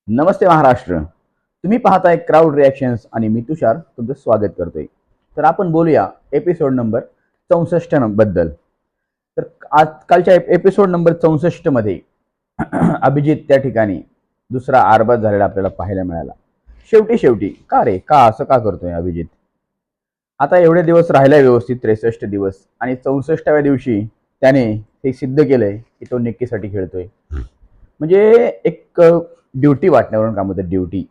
नमस्ते महाराष्ट्र. तुम्ही पाहताय crowd reactions आणि मी तुषार तुमचं स्वागत करतोय. तर आपण बोलूया एपिसोड नंबर 64 बद्दल. तर आजकालच्या एपिसोड नंबर 64 मध्ये अभिजित त्या ठिकाणी दुसरा आरबाज झालेला आपल्याला पाहायला मिळाला. शेवटी शेवटी का रे, का असं का करतोय अभिजित? आता एवढे दिवस राहिलाय व्यवस्थित, 63 दिवस, आणि 64व्या दिवशी त्याने हे सिद्ध केलंय की तो निक्कीसाठी खेळतोय. म्हणजे एक ड्युटी वाटण्यावरून काम होतं. ड्युटी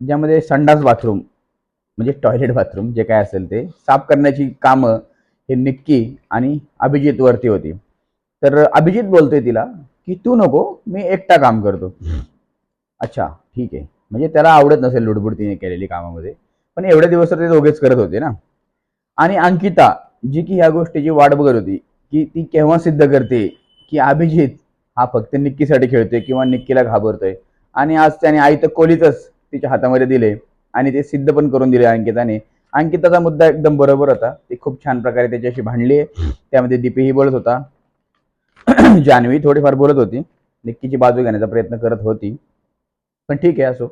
ज्यामध्ये संडास बाथरूम म्हणजे टॉयलेट बाथरूम जे काय असेल ते साफ करण्याची कामं हे निक्की आणि अभिजित वरती होती. तर अभिजित बोलतोय तिला की तू नको, मी एकटा काम करतो. अच्छा, ठीक आहे. म्हणजे त्याला आवडत नसेल लुडबुड तिने केलेली कामामध्ये, पण एवढे दिवस तर ते दोघेच करत होते ना. आणि अंकिता, जी की ह्या गोष्टीची वाट बघत होती की ती केव्हा सिद्ध करते की अभिजित हा फक्त निक्कीसाठी खेळतोय किंवा निक्कीला घाबरतोय. आणि आज त्याने आई तर कोलीतच तिच्या हातामध्ये दिले आणि ते सिद्ध पण करून दिले अंकिताने. अंकिताचा मुद्दा एकदम बरोबर होता. ती खूप छान प्रकारे त्याच्याशी भांडली. त्यामध्ये दीपीही बोलत होता. जान्हवी थोडीफार बोलत होती, निक्कीची बाजू घेण्याचा प्रयत्न करत होती. पण ठीक आहे, असो.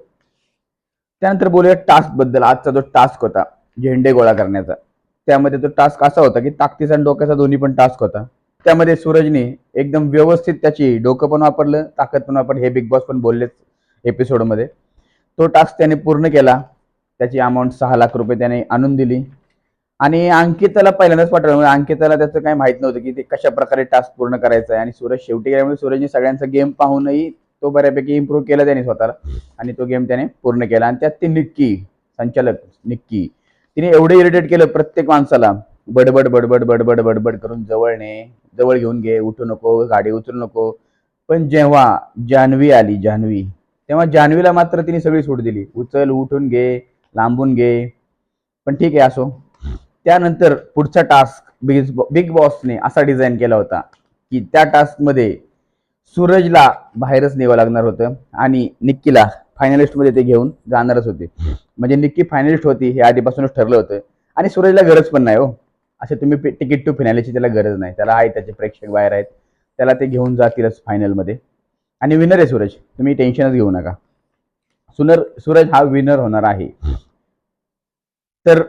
त्यानंतर बोलूया टास्क बद्दल. आजचा जो टास्क होता झेंडे गोळा करण्याचा, त्यामध्ये तो टास्क असा होता की ताकदीचा आणि डोक्याचा दोन्ही पण टास्क होता. त्यामध्ये सूरजने एकदम व्यवस्थित त्याची डोकं पण वापरलं, ताकद पण वापरली. हे बिग बॉस पण बोललेच एपिसोडमध्ये. तो टास्क त्याने पूर्ण केला. त्याची अमाऊंट 6 लाख रुपये त्याने आणून दिली. आणि अंकिताला पहिल्यांदाच पाठवलं. म्हणजे अंकिताला त्याचं काही माहित नव्हतं की ते कशा प्रकारे टास्क पूर्ण करायचं आहे. आणि सूरज शेवटी गेल्यामुळे सूरजने सगळ्यांचा गेम पाहूनही तो बऱ्यापैकी इम्प्रूव्ह केला त्याने स्वतःला, आणि तो गेम त्याने पूर्ण केला. आणि त्यात ती निक्की, संचालक निक्की, तिने एवढं इरिटेट केलं प्रत्येक माणसाला. बडबड बडबड बडबड बडबड करून जवळ घेऊन घे, उठू नको, गाडी उचलू नको. पण जेव्हा जान्हवी आली, तेव्हा जान्हवीला मात्र तिने सगळी सूट दिली. उचल, उठून घे, लांबून घे. पण ठीक आहे, असो. त्यानंतर पुढचा टास्क बिग बॉसने असा डिझाईन केला होता की त्या टास्कमध्ये सूरजला बाहेरच न्यावं लागणार होतं आणि निक्कीला फायनलिस्टमध्ये ते घेऊन जाणारच होते. म्हणजे निक्की फायनलिस्ट होती हे आधीपासूनच ठरलं होतं. आणि सूरजला गरज पण नाही हो. असे तुम्ही तिकीट टू फिनालेची त्याला गरज नाही. त्याला आहे, त्याचे प्रेक्षक बाहेर आहेत, त्याला ते घेऊन जातीलच फायनलमध्ये. आणि विनर आहे सूरज, तुम्ही टेन्शनच घेऊ नका. सूरज हा विनर होणार आहे. तर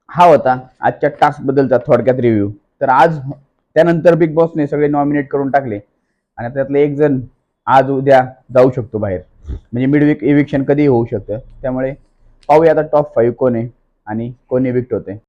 हा होता आजच्या टास्क बद्दलचा थोडक्यात रिव्ह्यू. तर आज त्यानंतर बिग बॉसने सगळे नॉमिनेट करून टाकले आणि त्यातले एक जण आज उद्या जाऊ शकतो बाहेर. म्हणजे मिड वीक इविक्शन कधीही होऊ शकतं. त्यामुळे पाहूया आता टॉप 5 कोण आहे आणि कोण इविक्ट होते.